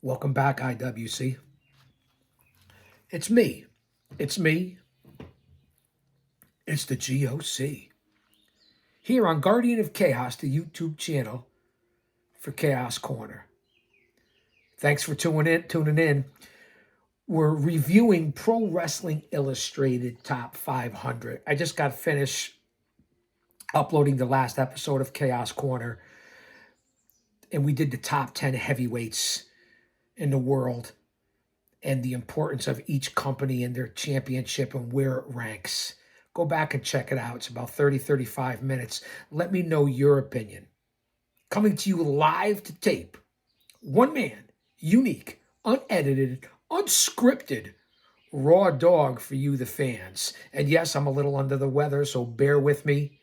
Welcome back, IWC. It's me. It's me. It's the GOC. Here on Guardian of Chaos, the YouTube channel for Chaos Corner. Thanks for tuning in. We're reviewing Pro Wrestling Illustrated Top 500. I just got finished uploading the last episode of Chaos Corner, and we did the top 10 heavyweights in the world and the importance of each company and their championship and where it ranks. Go back and check it out. It's about 35 minutes. Let me know your opinion. Coming to you live to tape. One man, unique, unedited, unscripted, raw dog for you, the fans. And yes, I'm a little under the weather, so bear with me.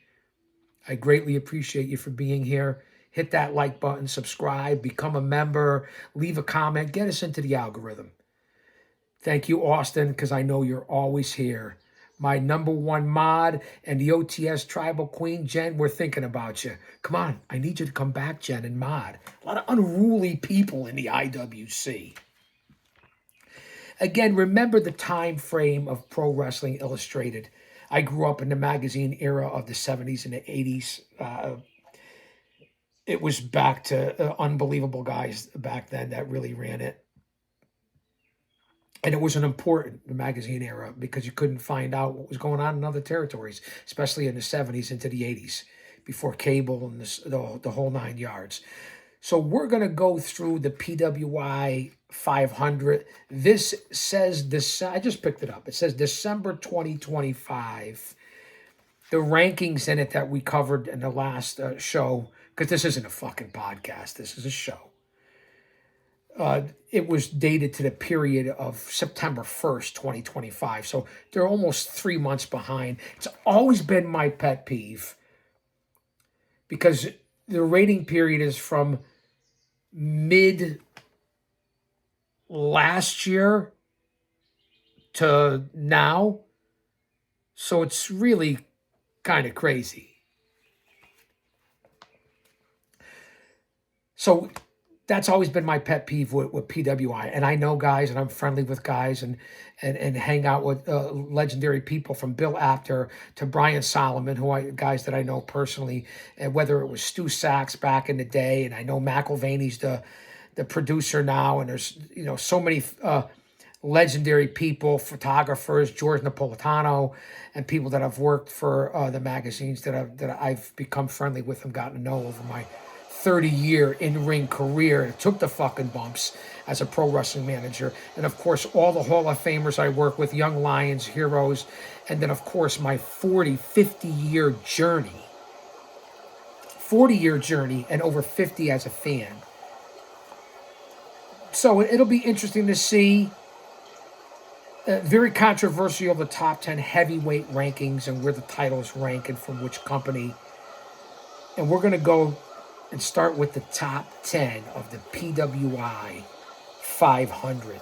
I greatly appreciate you for being here. Hit that like button, subscribe, become a member, leave a comment, get us into the algorithm. Thank you, Austin, because I know you're always here. My number one mod and the OTS Tribal Queen, Jen, we're thinking about you. Come on, I need you to come back, Jen, and mod. A lot of unruly people in the IWC. Again, remember the time frame of Pro Wrestling Illustrated. I grew up in the magazine era of the 70s and the 80s. It was back to unbelievable guys back then that really ran it. And it was an important magazine era because you couldn't find out what was going on in other territories, especially in the 70s into the 80s, before cable and the whole 9 yards. So we're going to go through the PWI 500. This says this. I just picked it up. It says December 2025. The rankings in it that we covered in the last show, because this isn't a fucking podcast. This is a show. It was dated to the period of September 1st, 2025. So they're almost 3 months behind. It's always been my pet peeve because the rating period is from mid last year to now. So it's really kind of crazy. So that's always been my pet peeve with PWI. And I know guys, and I'm friendly with guys and hang out with legendary people from Bill Apter to Brian Solomon, guys that I know personally, and whether it was Stu Sachs back in the day, and I know McElvaney's the producer now, and there's so many legendary people, photographers, George Napolitano, and people that I've worked for the magazines that I've become friendly with and gotten to know over my 30-year in-ring career. It took the fucking bumps as a pro wrestling manager. And of course, all the Hall of Famers I work with, young lions, heroes, and then of course my 50-year journey. 40-year journey and over 50 as a fan. So it'll be interesting to see. Very controversial, the top 10 heavyweight rankings and where the titles rank and from which company. And we're going to go and start with the top 10 of the PWI 500.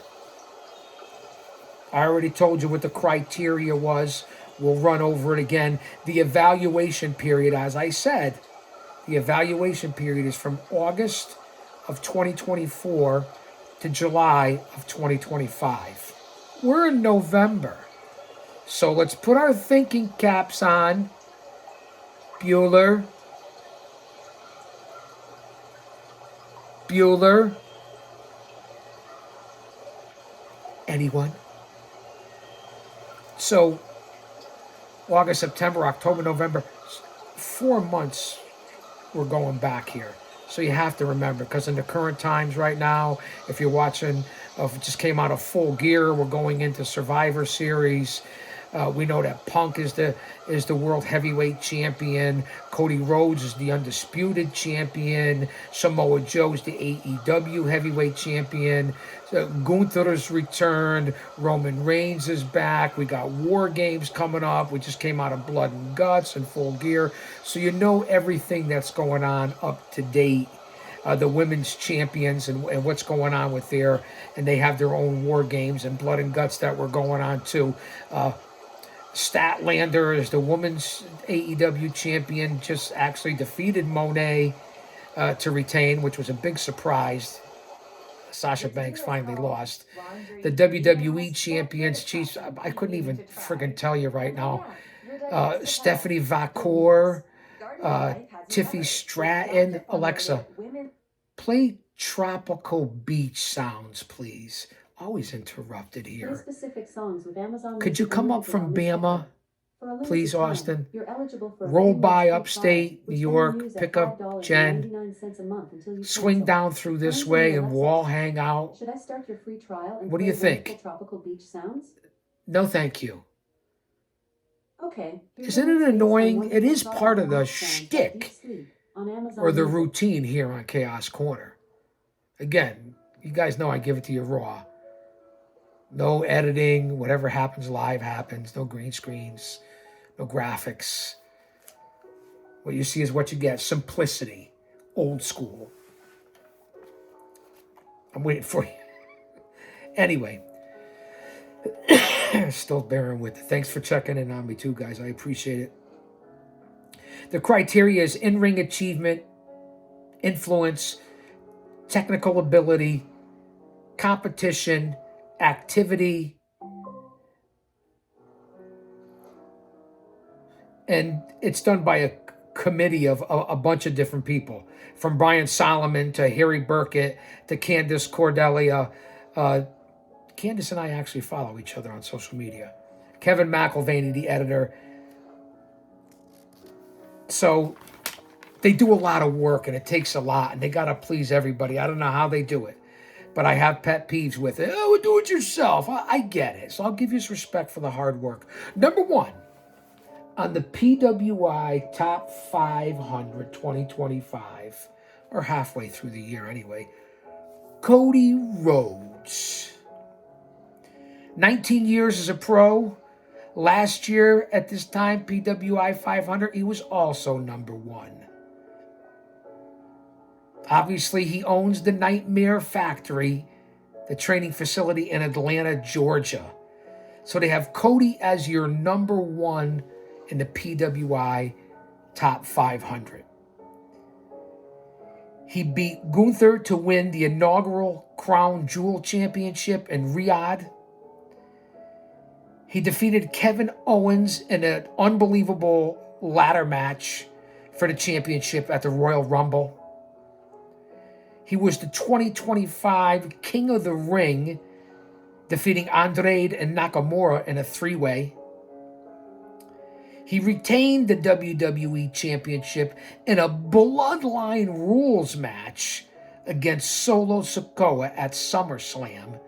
I already told you what the criteria was. We'll run over it again. The evaluation period, as I said, the evaluation period is from August of 2024 to July of 2025. We're in November. So let's put our thinking caps on. Bueller. Anyone? So August, September, October, November, 4 months we're going back here. So you have to remember, because in the current times right now, if you're watching, if it just came out of Full Gear, we're going into Survivor Series. We know that Punk is the world heavyweight champion. Cody Rhodes is the undisputed champion. Samoa Joe's the AEW heavyweight champion. Gunther's returned. Roman Reigns is back. We got War Games coming up. We just came out of Blood and Guts and Full Gear. So you know everything that's going on up to date. The women's champions and what's going on with and they have their own War Games and Blood and Guts that were going on too. Statlander is the women's AEW champion, just actually defeated Monet to retain, which was a big surprise. Sasha Banks finally lost. The WWE champions, Chiefs, I couldn't even friggin' tell you right now. Stephanie Vacour, Tiffy Stratton. Alexa, play Tropical Beach sounds, please. Always interrupted here. Specific songs with Amazon. Could you come up from Bama, please, Austin? Roll by upstate New York, pick up Jen, swing down through this way, and we'll all hang out. Should I start your free trial? What do you think? Tropical beach sounds? No, thank you. Okay. Isn't it annoying? It is part of the shtick or the routine here on Chaos Corner. Again, you guys know I give it to you raw. No editing. Whatever happens live happens. No green screens. No graphics. What you see is what you get. Simplicity. Old school. I'm waiting for you. Anyway. Still bearing with it. Thanks for checking in on me too, guys. I appreciate it. The criteria is in-ring achievement, influence, technical ability, competition, activity, and it's done by a committee of a bunch of different people, from Brian Solomon to Harry Burkett to Candice Cordelia. Candice and I actually follow each other on social media. Kevin McElvaney, the editor. So they do a lot of work, and it takes a lot, and they got to please everybody. I don't know how they do it, but I have pet peeves with it. Oh, do it yourself. I get it. So I'll give you some respect for the hard work. Number one, on the PWI Top 500 2025, or halfway through the year anyway, Cody Rhodes. 19 years as a pro. Last year at this time, PWI 500, he was also number one. Obviously, he owns the Nightmare Factory, the training facility in Atlanta, Georgia. So they have Cody as your number one in the PWI Top 500. He beat Gunther to win the inaugural Crown Jewel Championship in Riyadh. He defeated Kevin Owens in an unbelievable ladder match for the championship at the Royal Rumble. He was the 2025 King of the Ring, defeating Andrade and Nakamura in a three-way. He retained the WWE Championship in a Bloodline Rules match against Solo Sikoa at SummerSlam.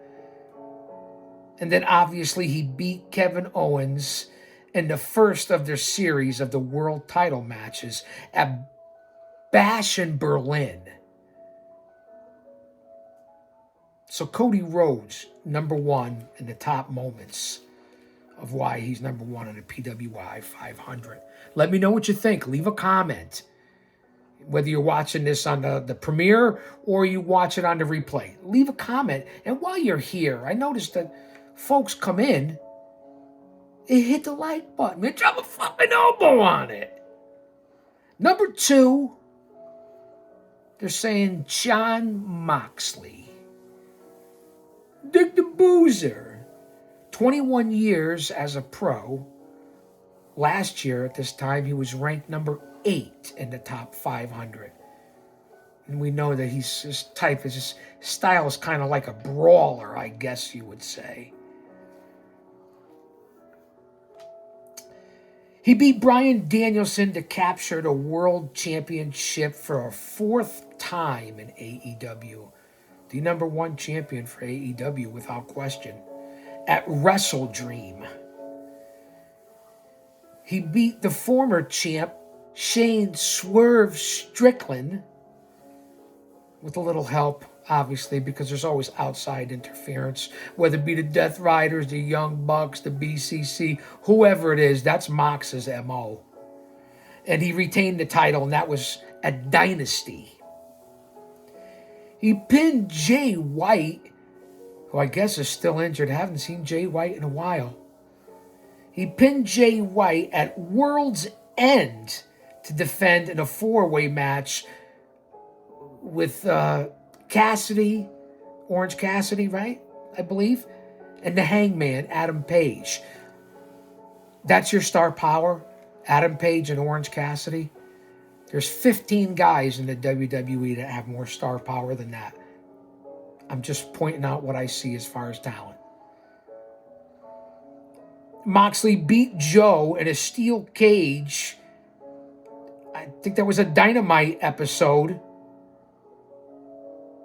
And then obviously he beat Kevin Owens in the first of their series of the world title matches at Bash in Berlin. So Cody Rhodes, number one in the top moments of why he's number one in the PWI 500. Let me know what you think. Leave a comment. Whether you're watching this on the premiere or you watch it on the replay. Leave a comment. And while you're here, I noticed that folks come in and hit the like button and drop a fucking elbow on it. Number two, they're saying Jon Moxley. Dick the Boozer, 21 years as a pro. Last year at this time, he was ranked number 8 in the top 500. And we know that his style is kind of like a brawler, I guess you would say. He beat Bryan Danielson to capture the world championship for a 4th time in AEW. The number one champion for AEW without question. At Wrestle Dream. He beat the former champ, Shane Swerve Strickland, with a little help, obviously, because there's always outside interference, whether it be the Death Riders, the Young Bucks, the BCC, whoever it is, that's Mox's MO. And he retained the title, and that was at Dynasty. He pinned Jay White, who I guess is still injured. I haven't seen Jay White in a while. He pinned Jay White at World's End to defend in a 4-way match with Cassidy, Orange Cassidy, right? I believe. And the Hangman, Adam Page. That's your star power, Adam Page and Orange Cassidy. There's 15 guys in the WWE that have more star power than that. I'm just pointing out what I see as far as talent. Moxley beat Joe in a steel cage. I think that was a Dynamite episode.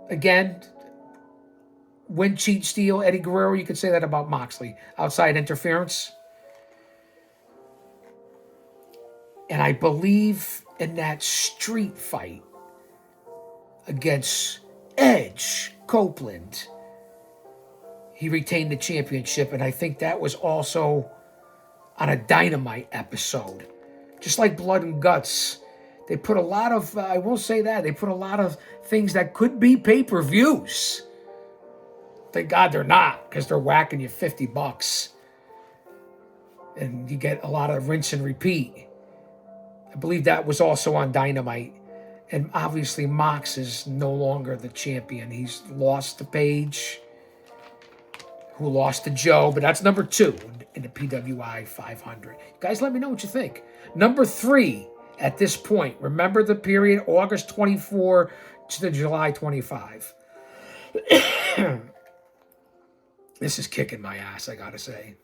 Again, win, cheat, steal. Eddie Guerrero, you could say that about Moxley. Outside interference. And I believe in that street fight against Edge Copeland, he retained the championship, and I think that was also on a Dynamite episode. Just like Blood and Guts, they put a lot of, I will say that, they put a lot of things that could be pay-per-views. Thank God they're not, because they're whacking you $50. And you get a lot of rinse and repeat. I believe that was also on Dynamite. And obviously Mox is no longer the champion. He's lost to Paige, who lost to Joe, but that's number 2 in the PWI 500. You guys, let me know what you think. Number 3 at this point. Remember the period, August 24 to July 25. This is kicking my ass, I gotta say.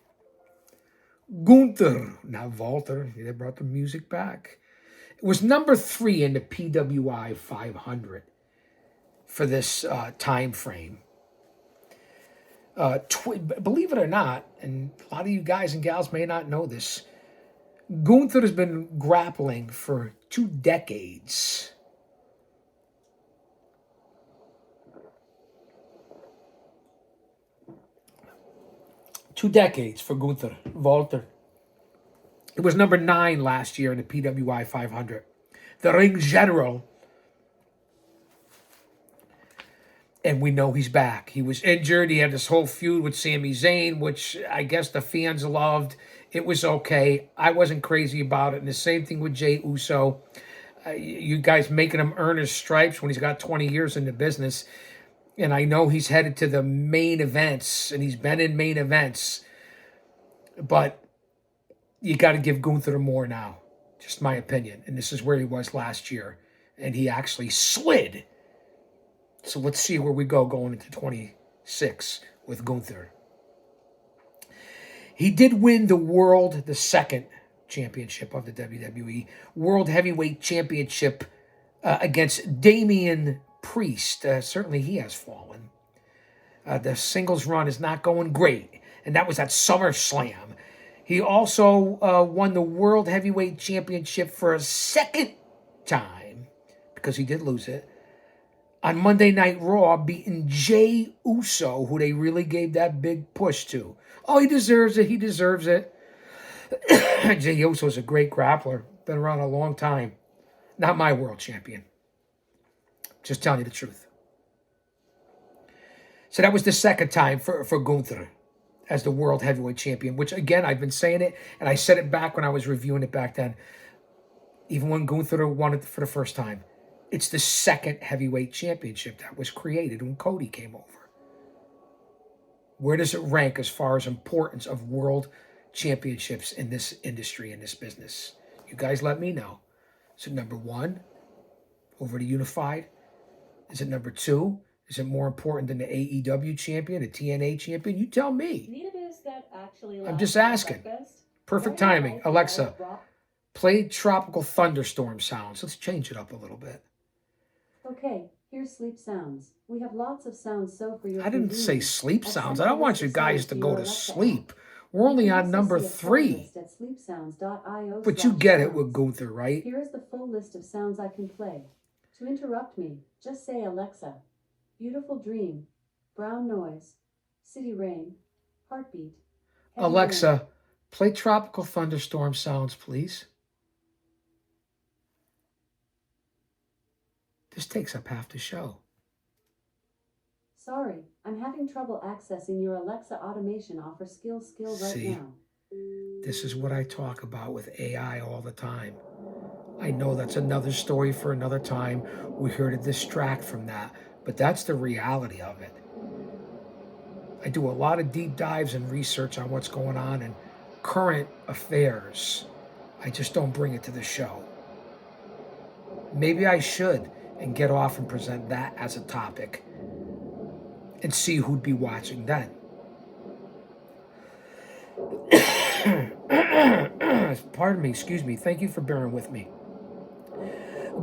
Gunther, not Walter. They brought the music back. It was number 3 in the PWI 500 for this time frame. Believe it or not, and a lot of you guys and gals may not know this, Gunther has been grappling for 2 decades. Two decades for Gunther Walter. It was number 9 last year in the PWI 500. The ring general. And we know he's back. He was injured. He had this whole feud with Sami Zayn, which I guess the fans loved. It was okay. I wasn't crazy about it. And the same thing with Jey Uso. You guys making him earn his stripes when he's got 20 years in the business. And I know he's headed to the main events, and he's been in main events. But you got to give Gunther more now. Just my opinion. And this is where he was last year. And he actually slid. So let's see where we go going into 26 with Gunther. He did win the second championship of the WWE, World Heavyweight Championship against Damian Priest. Certainly he has fallen. The singles run is not going great, and that was at SummerSlam. He also won the World Heavyweight Championship for a second time, because he did lose it, on Monday Night Raw, beating Jey Uso, who they really gave that big push to. Oh, he deserves it. He deserves it. Jey Uso is a great grappler. Been around a long time. Not my world champion. Just telling you the truth. So that was the second time for Gunther as the World Heavyweight Champion, which, again, I've been saying it, and I said it back when I was reviewing it back then. Even when Gunther won it for the first time. It's the second heavyweight championship that was created when Cody came over. Where does it rank as far as importance of world championships in this industry, in this business? You guys let me know. Is it number 1 over the Unified? Is it number 2? Is it more important than the AEW champion, the TNA champion? You tell me. I'm just asking. Perfect timing. Alexa, play Tropical Thunderstorm sounds. Let's change it up a little bit. Okay, here's sleep sounds. We have lots of sounds, so for your I didn't say convenience, sleep I've sounds. sent I a don't want list you of guys sounds to to go your to Alexa sleep. app. We're only You can on also number see a full 3. list at sleepsounds.io But you slash get it with sounds. Gunther, right? Here is the full list of sounds I can play. To interrupt me, just say Alexa, beautiful dream, brown noise, city rain, heartbeat, heavy rain. Alexa, play Tropical Thunderstorm sounds, please. This takes up half the show. Sorry, I'm having trouble accessing your Alexa automation offer skill right See? now. This is what I talk about with AI all the time. I know that's another story for another time. We're here to distract from that, but that's the reality of it. I do a lot of deep dives and research on what's going on in current affairs. I just don't bring it to the show. Maybe I should and get off and present that as a topic and see who'd be watching then. Pardon me, excuse me. Thank you for bearing with me.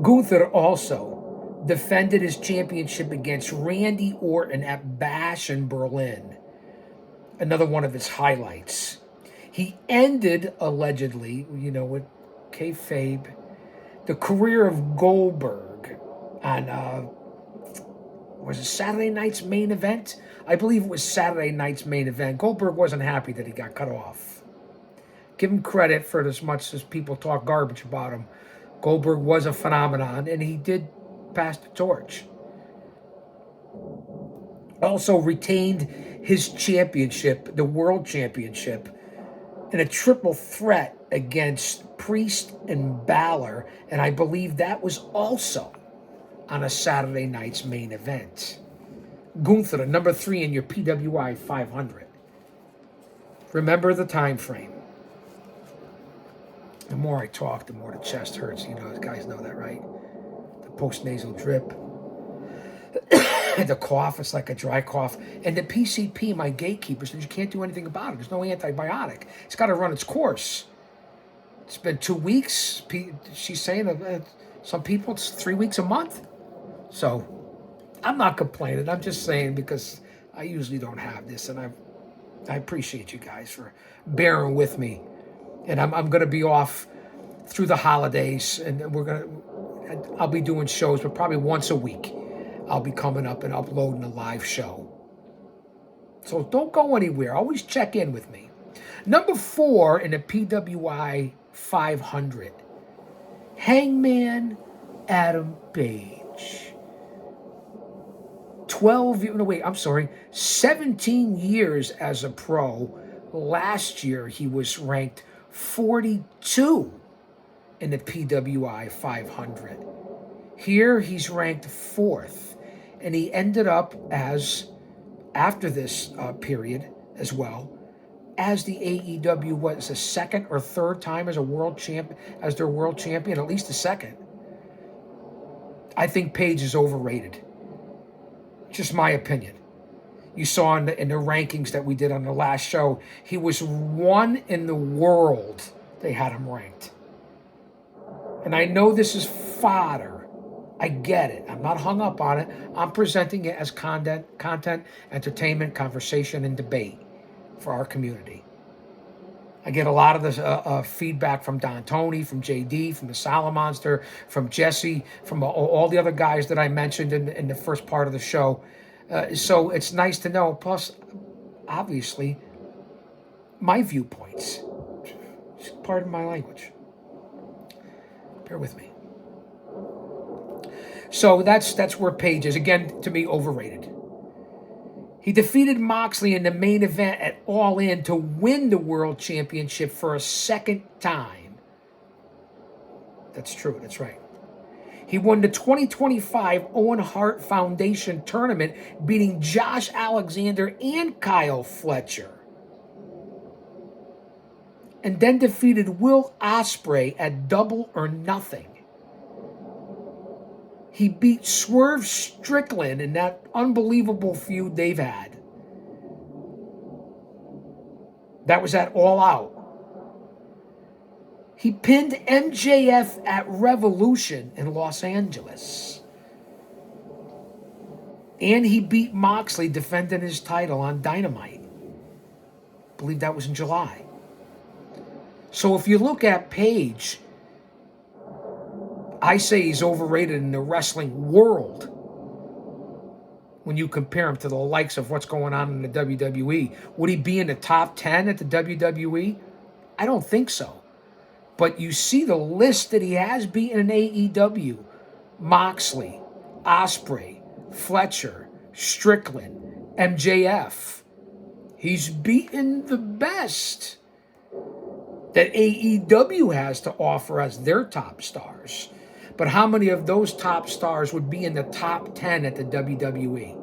Gunther also defended his championship against Randy Orton at Bash in Berlin. Another one of his highlights. He ended, allegedly, with kayfabe, the career of Goldberg on, was it Saturday night's main event? I believe it was Saturday night's main event. Goldberg wasn't happy that he got cut off. Give him credit for as much as people talk garbage about him. Goldberg was a phenomenon, and he did pass the torch. Also retained his championship, the World Championship, in a triple threat against Priest and Balor, and I believe that was also on a Saturday night's main event. Gunther, number 3 in your PWI 500. Remember the time frame. The more I talk, the more the chest hurts. You guys know that, right? The post-nasal drip. The cough, it's like a dry cough. And the PCP, my gatekeeper, says you can't do anything about it. There's no antibiotic. It's got to run its course. It's been 2 weeks. She's saying some people it's 3 weeks a month. So I'm not complaining. I'm just saying because I usually don't have this. And I appreciate you guys for bearing with me. And I'm going to be off through the holidays. And I'll be doing shows, but probably once a week. I'll be coming up and uploading a live show. So don't go anywhere. Always check in with me. Number 4 in the PWI 500. Hangman Adam Page. 17 years as a pro. Last year he was ranked 42 in the PWI 500. Here he's ranked 4th. And he ended up after this period as well, as the AEW, the second or third time as their world champion, at least the second. I think Page is overrated. Just my opinion. You saw in the rankings that we did on the last show, he was 1 in the world. They had him ranked. And I know this is fodder. I get it. I'm not hung up on it. I'm presenting it as content, entertainment, conversation, and debate for our community. I get a lot of this feedback from Don Tony, from JD, from the Salamonster, from Jesse, from all the other guys that I mentioned in the first part of the show. So it's nice to know. Plus, obviously, my viewpoints. Pardon my language. Bear with me. So that's where Page is. Again, to me, overrated. He defeated Moxley in the main event at All In to win the World Championship for a second time. That's true. That's right. He won the 2025 Owen Hart Foundation tournament, beating Josh Alexander and Kyle Fletcher. And then defeated Will Ospreay at Double or Nothing. He beat Swerve Strickland in that unbelievable feud they've had. That was at All Out. He pinned MJF at Revolution in Los Angeles. And he beat Moxley defending his title on Dynamite. I believe that was in July. So if you look at Page, I say he's overrated in the wrestling world when you compare him to the likes of what's going on in the WWE. Would he be in the top 10 at the WWE? I don't think so. But you see the list that he has beaten in AEW. Moxley, Ospreay, Fletcher, Strickland, MJF. He's beaten the best that AEW has to offer as their top stars. But how many of those top stars would be in the top 10 at the WWE?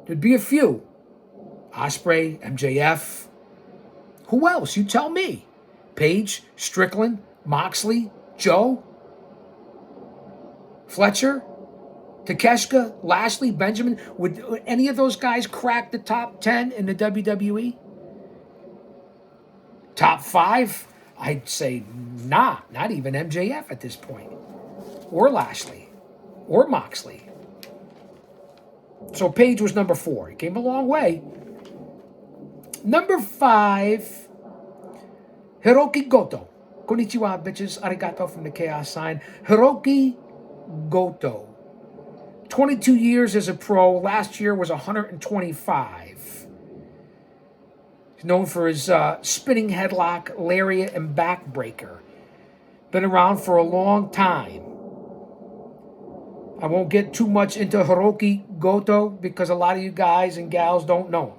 There'd be a few. Ospreay, MJF. Who else? You tell me. Page, Strickland, Moxley, Joe, Fletcher, Takeshita, Lashley, Benjamin. Would any of those guys crack the top 10 in the WWE? Top 5? I'd say not even MJF at this point. Or Lashley. Or Moxley. So Page was number 4. He came a long way. Number 5, Hiroki Goto. Konnichiwa, bitches. Arigato from the Chaos sign. Hiroki Goto. 22 years as a pro. Last year was 125. He's known for his spinning headlock, lariat, and backbreaker. Been around for a long time. I won't get too much into Hiroki Goto because a lot of you guys and gals don't know him.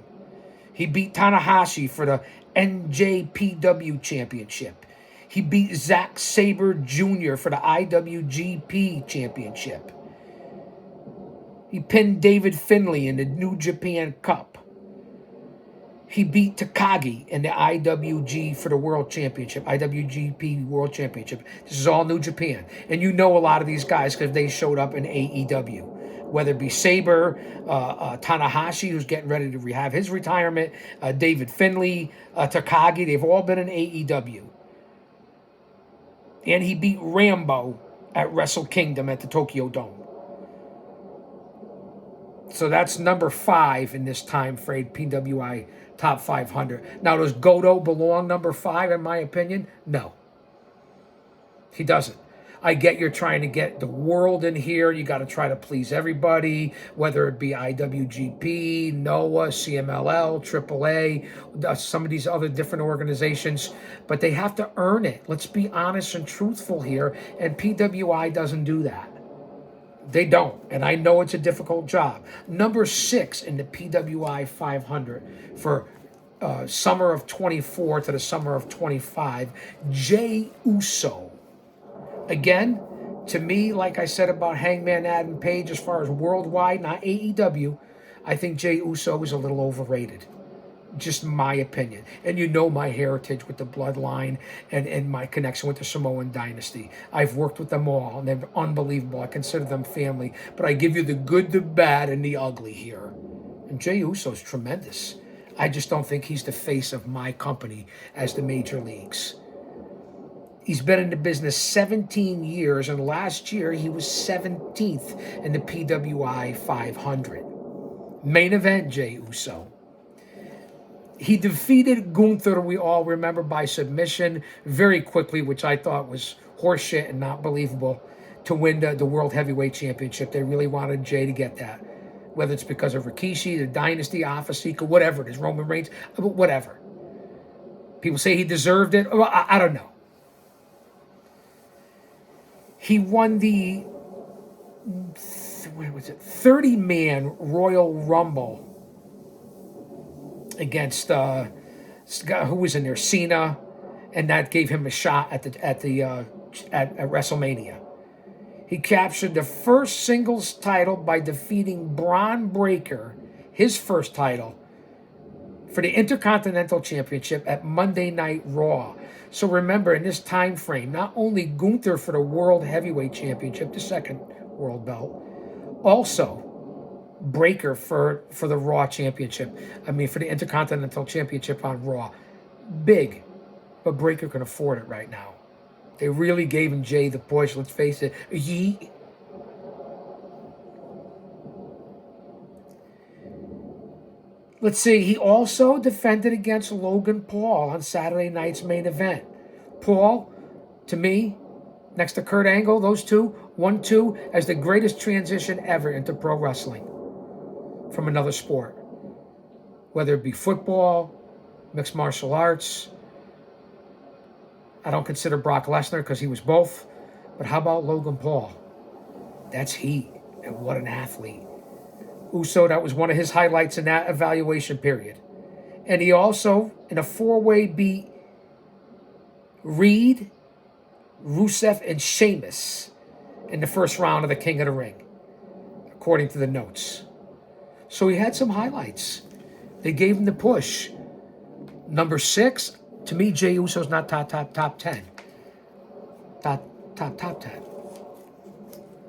He beat Tanahashi for the NJPW Championship. He beat Zack Sabre Jr. for the IWGP Championship. He pinned David Finlay in the New Japan Cup. He beat Takagi in the IWG for the World Championship, IWGP World Championship. This is all New Japan. And you know a lot of these guys because they showed up in AEW. Whether it be Sabre, Tanahashi, who's getting ready to have his retirement, David Finlay, Takagi, they've all been in AEW. And he beat Rambo at Wrestle Kingdom at the Tokyo Dome. So that's number 5 in this time frame, PWI Top 500. Now, does Goto belong number 5 in my opinion? No. He doesn't. I get you're trying to get the world in here. You got to try to please everybody, whether it be IWGP, NOAH, CMLL, AAA, some of these other different organizations. But they have to earn it. Let's be honest and truthful here. And PWI doesn't do that. They don't, and I know it's a difficult job. Number 6 in the PWI 500 for summer of 24 to the summer of 25, Jey Uso. Again, to me, like I said about Hangman Adam Page, as far as worldwide, not AEW, I think Jey Uso is a little overrated. Just my opinion. And you know my heritage with the bloodline and my connection with the Samoan dynasty. I've worked with them all, and they're unbelievable. I consider them family. But I give you the good, the bad, and the ugly here. And Jey Uso's tremendous. I just don't think he's the face of my company as the major leagues. He's been in the business 17 years, and last year he was 17th in the PWI 500. Main event, Jey Uso. He defeated Gunther, we all remember, by submission very quickly, which I thought was horseshit and not believable, to win the World Heavyweight Championship. They really wanted Jey to get that. Whether it's because of Rikishi, the Dynasty, Alpha Seeker, whatever it is, Roman Reigns, whatever. People say he deserved it. Well, I don't know. He won the 30-man Royal Rumble against who was in there, Cena, and that gave him a shot at WrestleMania. He captured the first singles title by defeating Braun Breaker, his first title, for the Intercontinental Championship at Monday Night Raw. So remember, in this time frame, not only Gunther for the World Heavyweight Championship, the second world belt, also Breaker for the Raw Championship. I mean, for the Intercontinental Championship on Raw. Big. But Breaker can afford it right now. They really gave him Jey the push, let's face it. Let's see, he also defended against Logan Paul on Saturday night's main event. Paul, to me, next to Kurt Angle, those two, 1-2, as the greatest transition ever into pro wrestling from another sport. Whether it be football, mixed martial arts. I don't consider Brock Lesnar because he was both. But how about Logan Paul? That's heat, and what an athlete. Uso, that was one of his highlights in that evaluation period. And he also, in a 4-way, beat Reed, Rusev, and Sheamus in the first round of the King of the Ring, according to the notes. So he had some highlights. They gave him the push. Number 6, to me, Jey Uso's not top 10. Top 10. I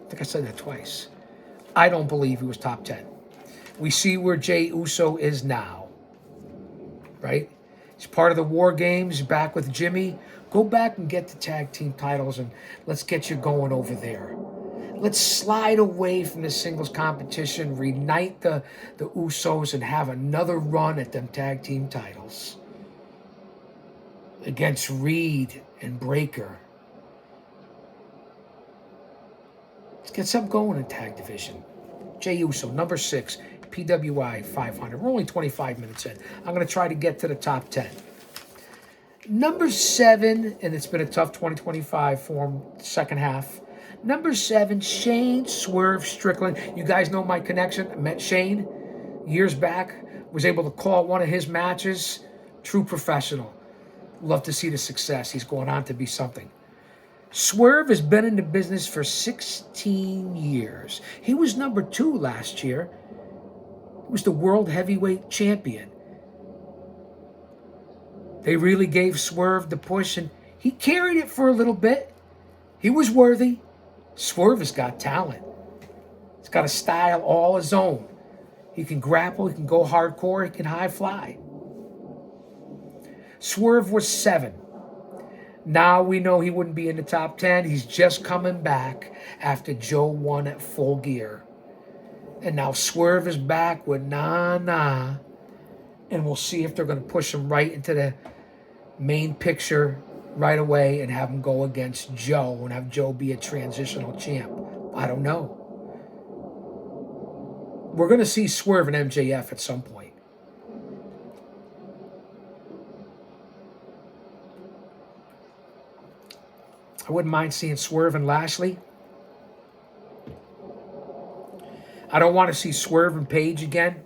think I said that twice. I don't believe he was top 10. We see where Jey Uso is now, right? He's part of the War Games, back with Jimmy. Go back and get the tag team titles and let's get you going over there. Let's slide away from the singles competition, reunite the Usos, and have another run at them tag team titles against Reed and Breaker. Let's get something going in tag division. Jey Uso, number 6, PWI 500. We're only 25 minutes in. I'm going to try to get to the top 10. Number 7, and it's been a tough 2025 for him, second half. Number 7, Shane Swerve Strickland. You guys know my connection. I met Shane years back. Was able to call one of his matches. True professional. Love to see the success. He's going on to be something. Swerve has been in the business for 16 years. He was number 2 last year. He was the world heavyweight champion. They really gave Swerve the push, and he carried it for a little bit. He was worthy. Swerve has got talent. He's got a style all his own. He can grapple, he can go hardcore, he can high fly. Swerve was 7. Now we know he wouldn't be in the top 10. He's just coming back after Joe won at Full Gear. And now Swerve is back with Nah. And we'll see if they're going to push him right into the main picture right away and have him go against Joe and have Joe be a transitional champ. I don't know. We're going to see Swerve and MJF at some point. I wouldn't mind seeing Swerve and Lashley. I don't want to see Swerve and Paige again.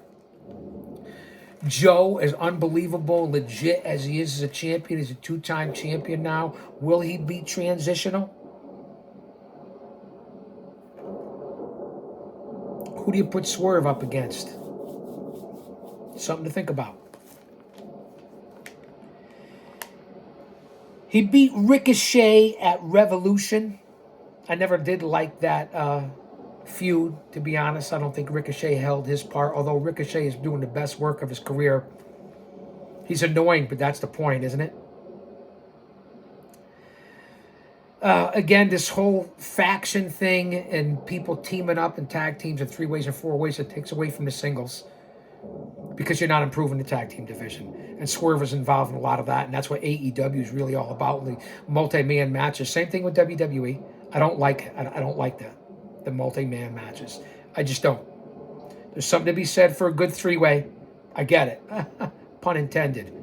Joe, as unbelievable, legit as he is as a champion, he's a 2-time champion now. Will he be transitional? Who do you put Swerve up against? Something to think about. He beat Ricochet at Revolution. I never did like that feud, to be honest. I don't think Ricochet held his part, although Ricochet is doing the best work of his career. He's annoying, but that's the point, isn't it? Again, this whole faction thing and people teaming up in tag teams and 3-ways and 4-ways, it takes away from the singles because you're not improving the tag team division. And Swerve is involved in a lot of that, and that's what AEW is really all about, the multi-man matches. Same thing with WWE. I don't like that. The multi-man matches. I just don't. There's something to be said for a good 3-way. I get it. Pun intended.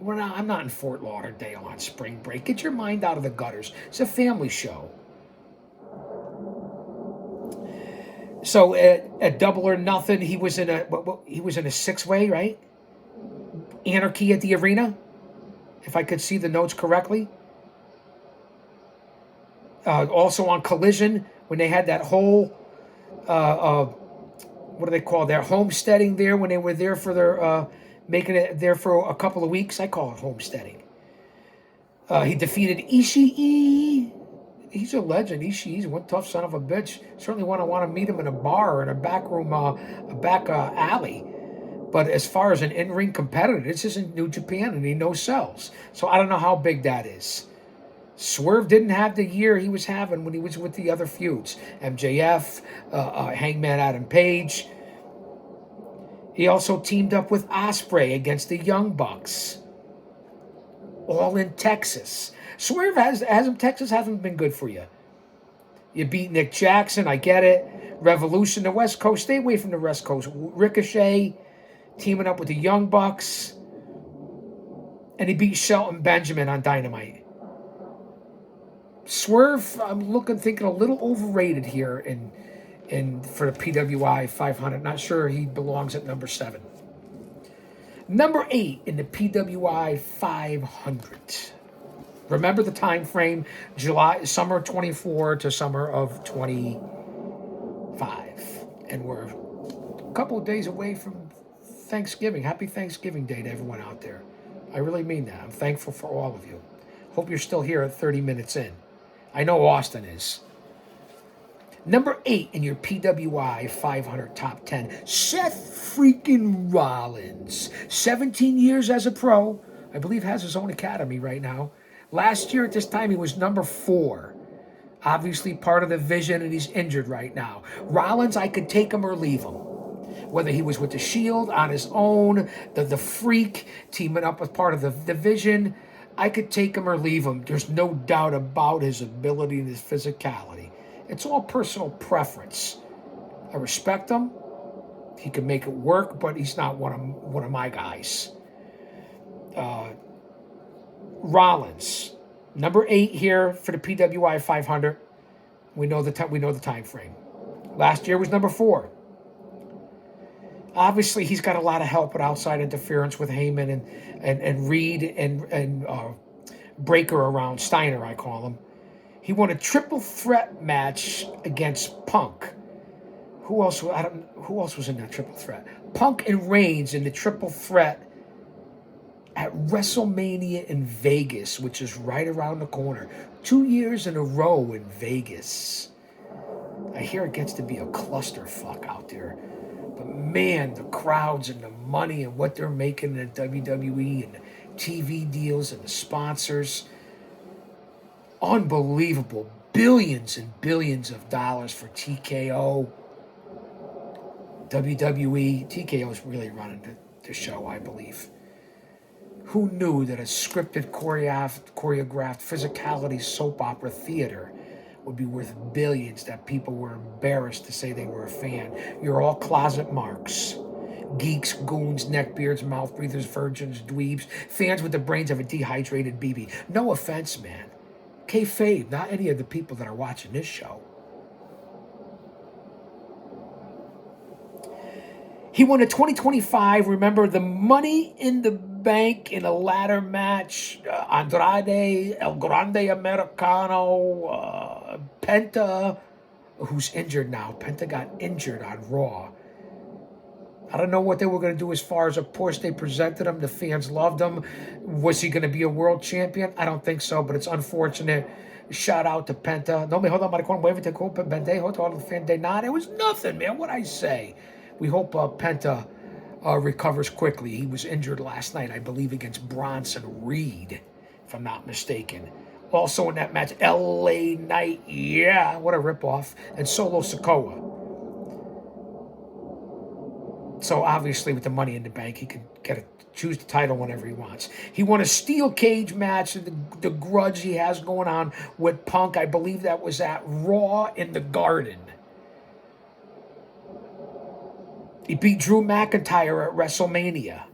I'm not in Fort Lauderdale on spring break. Get your mind out of the gutters. It's a family show. So at Double or Nothing, he was in a 6-way, right? Anarchy at the Arena, if I could see the notes correctly. Also on Collision, when they had that whole, what do they call their homesteading there, when they were there for their, making it there for a couple of weeks. I call it homesteading. He defeated Ishii. He's a legend. Ishii's one tough son of a bitch. Certainly want to meet him in a bar or in a back room, a back alley. But as far as an in-ring competitor, this isn't New Japan, and he knows sells. So I don't know how big that is. Swerve didn't have the year he was having when he was with the other feuds. MJF, Hangman Adam Page. He also teamed up with Ospreay against the Young Bucks. All in Texas. Swerve Texas hasn't been good for you. You beat Nick Jackson, I get it. Revolution, the West Coast, stay away from the West Coast. Ricochet, teaming up with the Young Bucks. And he beat Shelton Benjamin on Dynamite. Swerve, I'm thinking a little overrated here in for the PWI 500. Not sure he belongs at number 7. Number 8 in the PWI 500. Remember the time frame, summer 24 to summer of 25. And we're a couple of days away from Thanksgiving. Happy Thanksgiving Day to everyone out there. I really mean that. I'm thankful for all of you. Hope you're still here at 30 minutes in. I know Austin is. Number 8 in your PWI 500 top 10, Seth freaking Rollins. 17 years as a pro. I believe has his own academy right now. Last year at this time, he was number 4. Obviously part of the vision, and he's injured right now. Rollins, I could take him or leave him. Whether he was with the Shield, on his own, the Freak, teaming up with part of the division, I could take him or leave him. There's no doubt about his ability and his physicality. It's all personal preference. I respect him. He can make it work, but he's not one of my guys. Rollins, number 8 here for the PWI 500. We know the time frame. Last year was number 4. Obviously, he's got a lot of help with outside interference with Heyman and Reed and Breaker around Steiner, I call him. He won a triple threat match against Punk. Who else was in that triple threat? Punk and Reigns in the triple threat at WrestleMania in Vegas, which is right around the corner. 2 years in a row in Vegas. I hear it gets to be a clusterfuck out there. But man, the crowds and the money and what they're making in the WWE and the TV deals and the sponsors. Unbelievable. Billions and billions of dollars for TKO. WWE. TKO is really running the show, I believe. Who knew that a scripted, choreographed physicality soap opera theater would be worth billions, that people were embarrassed to say they were a fan? You're all closet marks. Geeks, goons, neckbeards, mouth breathers, virgins, dweebs, fans with the brains of a dehydrated BB. No offense, man. Kayfabe, not any of the people that are watching this show. He won a 2025, remember, the Money in the Bank in a ladder match. Andrade, El Grande Americano, Penta, who's injured now. Penta got injured on Raw. I don't know what they were going to do as far as a push. They presented him. The fans loved him. Was he going to be a world champion? I don't think so, but it's unfortunate. Shout out to Penta. No me joda, maricón, muévete, culpa, pendejo, todo el fan de nada. It was nothing, man. What'd I say? We hope Penta recovers quickly. He was injured last night, I believe, against Bronson Reed, if I'm not mistaken. Also in that match, LA Knight, yeah, what a ripoff, and Solo Sikoa. So obviously with the Money in the Bank, he can choose the title whenever he wants. He won a steel cage match, the grudge he has going on with Punk. I believe that was at Raw in the Garden. He beat Drew McIntyre at WrestleMania.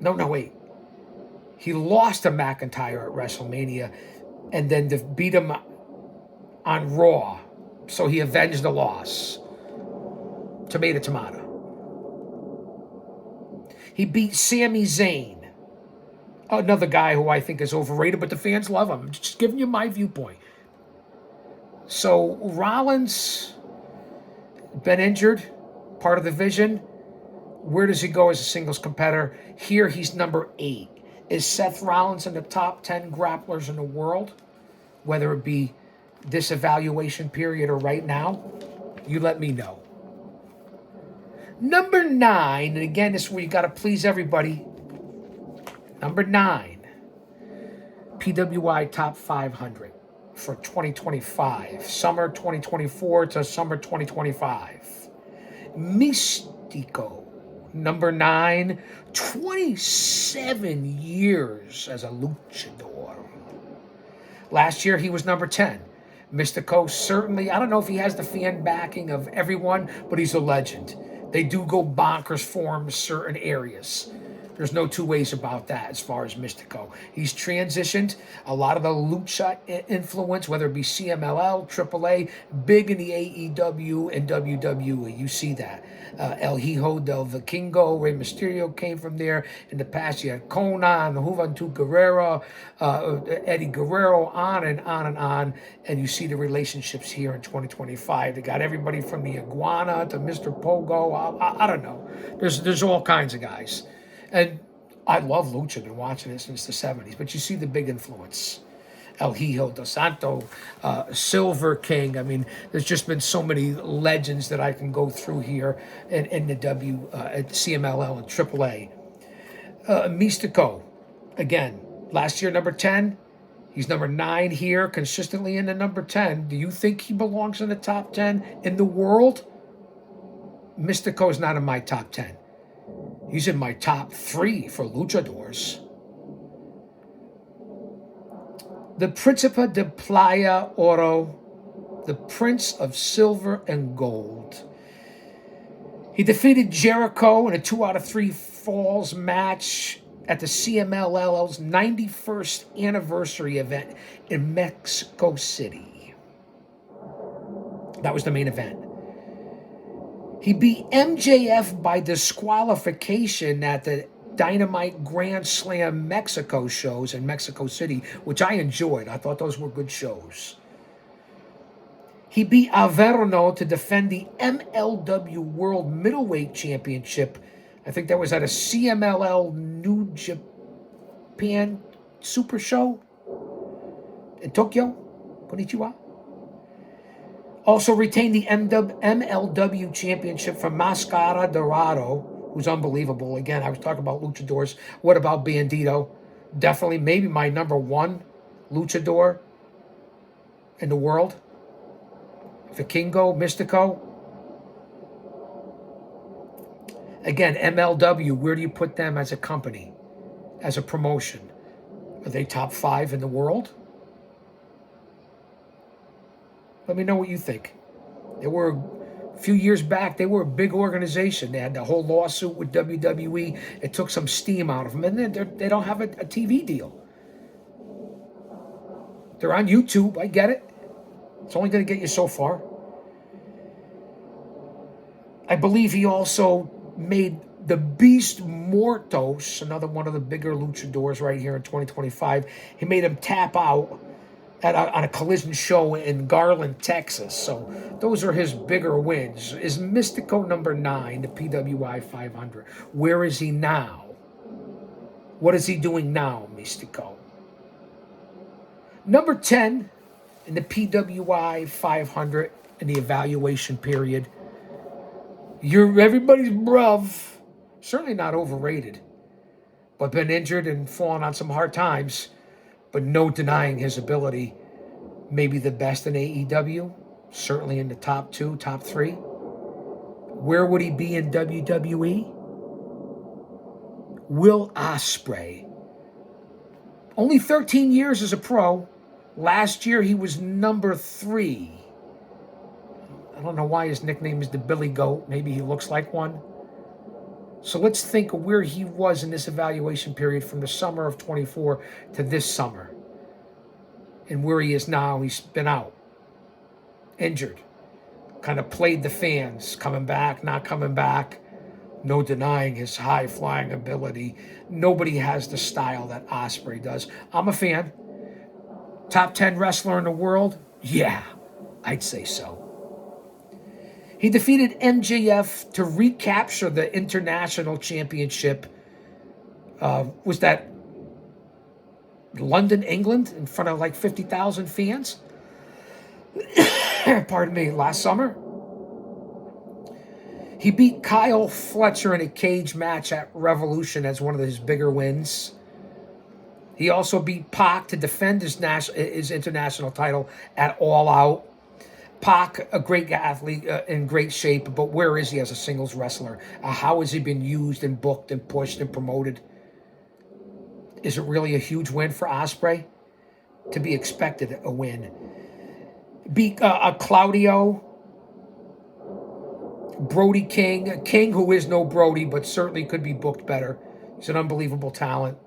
No, wait. He lost to McIntyre at WrestleMania and then beat him on Raw. So he avenged the loss. Tomato. He beat Sami Zayn. Another guy who I think is overrated, but the fans love him. Just giving you my viewpoint. So Rollins, been injured, part of the vision. Where does he go as a singles competitor? Here he's number 8. Is Seth Rollins in the top 10 grapplers in the world? Whether it be this evaluation period or right now? You let me know. Number 9, and again, this is where you got to please everybody. Number 9, PWI Top 500 for 2025. Summer 2024 to summer 2025. Mystico, number 9, 27 years as a luchador. Last year, he was number 10. Mystico, certainly, I don't know if he has the fan backing of everyone, but he's a legend. They do go bonkers for him in certain areas. There's no two ways about that as far as Mystico. He's transitioned a lot of the lucha influence, whether it be CMLL, AAA, big in the AEW and WWE. You see that. El Hijo del Vikingo, Rey Mysterio came from there. In the past, you had Conan, Juventud Guerrero, Eddie Guerrero, on and on and on. And you see the relationships here in 2025. They got everybody from the Iguana to Mr. Pogo. I don't know. There's all kinds of guys. And I love lucha. I've been watching it since the 70s. But you see the big influence. El Hijo del Santo, Silver King. I mean, there's just been so many legends that I can go through here in the CMLL and AAA. Mystico, again, last year number 10. He's number 9 here, consistently in the number 10. Do you think he belongs in the top 10 in the world? Mystico's not in my top 10. He's in my top 3 for luchadors. The Príncipe de Playa Oro, the Prince of Silver and Gold. He defeated Jericho in a 2 out of 3 falls match at the CMLL's 91st anniversary event in Mexico City. That was the main event. He beat MJF by disqualification at the Dynamite Grand Slam Mexico shows in Mexico City, which I enjoyed. I thought those were good shows. He beat Averno to defend the MLW World Middleweight Championship. I think that was at a CMLL New Japan Super Show in Tokyo. Konnichiwa. Also retained the MLW Championship from Mascara Dorado, who's unbelievable. Again, I was talking about luchadors. What about Bandito? Definitely, maybe my number 1 luchador in the world. Vikingo, Mystico. Again, MLW, where do you put them as a company, as a promotion? Are they top 5 in the world? Let me know what you think. They were, a few years back, they were a big organization. They had the whole lawsuit with WWE. It took some steam out of them. And they don't have a TV deal. They're on YouTube. I get it. It's only going to get you so far. I believe he also made the Beast Mortos, another one of the bigger luchadors right here in 2025. He made him tap out on a collision show in Garland, Texas. So those are his bigger wins. Is Mystico number 9, the PWI 500? Where is he now? What is he doing now, Mystico? Number 10 in the PWI 500 in the evaluation period. You're everybody's bruv. Certainly not overrated, but been injured and fallen on some hard times. But no denying his ability. Maybe the best in AEW. Certainly in the top 2, top 3. Where would he be in WWE? Will Ospreay. Only 13 years as a pro. Last year he was number 3. I don't know why his nickname is the Billy Goat. Maybe he looks like one. So let's think of where he was in this evaluation period from the summer of 24 to this summer. And where he is now. He's been out. Injured. Kind of played the fans. Coming back, not coming back. No denying his high-flying ability. Nobody has the style that Ospreay does. I'm a fan. Top 10 wrestler in the world? Yeah, I'd say so. He defeated MJF to recapture the International Championship. Was that London, England, in front of like 50,000 fans? Pardon me, last summer. He beat Kyle Fletcher in a cage match at Revolution as one of his bigger wins. He also beat Pac to defend his international title at All Out. Pac, a great athlete, in great shape, but where is he as a singles wrestler? How has he been used and booked and pushed and promoted? Is it really a huge win for Ospreay? To be expected, a win. Beat Claudio, Brody King, who is no Brody, but certainly could be booked better. He's an unbelievable talent.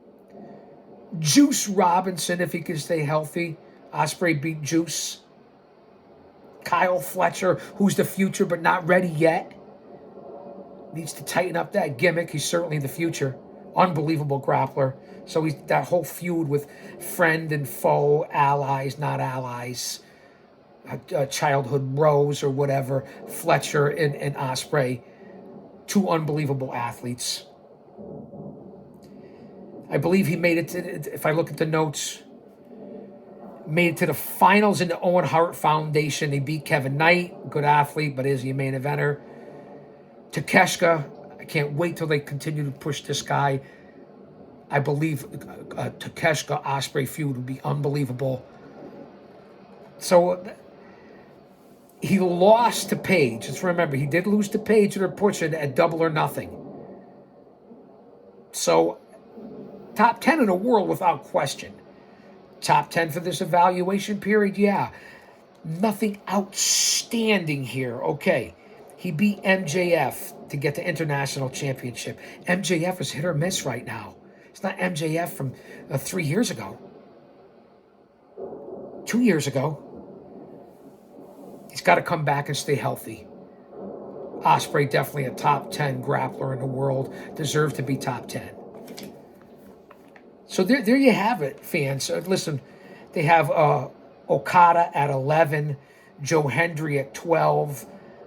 Juice Robinson, if he can stay healthy. Osprey beat Juice. Kyle Fletcher, who's the future but not ready yet. Needs to tighten up that gimmick. He's certainly the future. Unbelievable grappler. So he's that whole feud with friend and foe, allies, not allies, childhood bros or whatever. Fletcher and Osprey, two unbelievable athletes. I believe he made it to, if I look at the notes, made it to the finals in the Owen Hart Foundation. They beat Kevin Knight, good athlete, but is he a main eventer? Takeshka, I can't wait till they continue to push this guy. I believe Takeshka Osprey feud would be unbelievable. So he lost to Page. Let's remember, he did lose to Page. They're pushing at Double or Nothing. So top 10 in the world without question. Top 10 for this evaluation period? Yeah. Nothing outstanding here. Okay. He beat MJF to get the international championship. MJF is hit or miss right now. It's not MJF from 3 years ago. 2 years ago. He's got to come back and stay healthy. Osprey, definitely a top 10 grappler in the world. Deserves to be top 10. So there you have it, fans. Listen, they have Okada at 11, Joe Hendry at 12,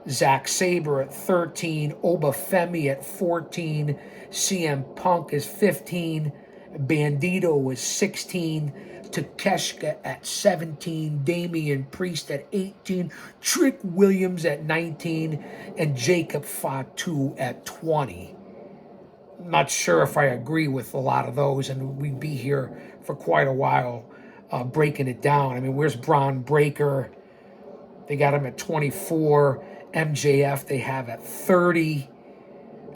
Zack Sabre at 13, Obafemi at 14, CM Punk is 15, Bandito is 16, Takeshka at 17, Damian Priest at 18, Trick Williams at 19, and Jacob Fatu at 20. Not sure if I agree with a lot of those, and we'd be here for quite a while breaking it down. I mean, where's Braun Breaker? They got him at 24. MJF they have at 30.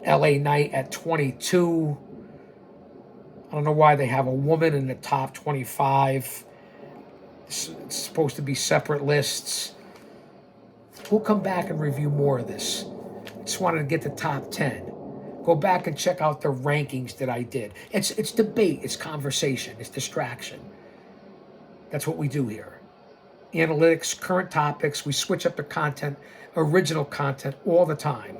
LA Knight at 22. I don't know why they have a woman in the top 25. It's supposed to be separate lists. We'll come back and review more of this. Just wanted to get the top 10. Go back and check out the rankings that I did. It's debate, it's conversation, it's distraction. That's what we do here. Analytics, current topics, we switch up the content, original content all the time.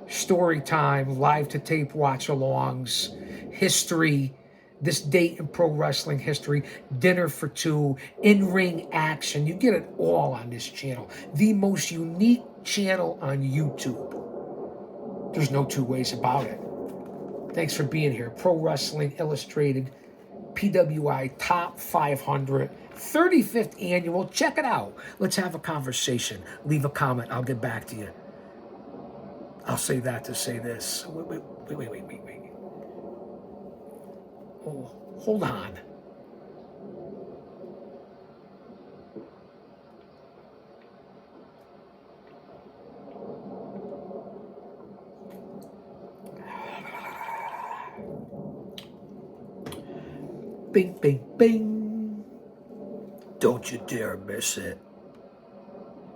Story time, live to tape watch-alongs, history, this date in pro wrestling history, dinner for two, in-ring action. You get it all on this channel. The most unique channel on YouTube. There's no two ways about it. Thanks for being here. Pro Wrestling Illustrated, PWI Top 500, 35th Annual. Check it out. Let's have a conversation. Leave a comment. I'll get back to you. I'll say that to say this. Wait. Oh, hold on. Bing, bing, bing. Don't you dare miss it.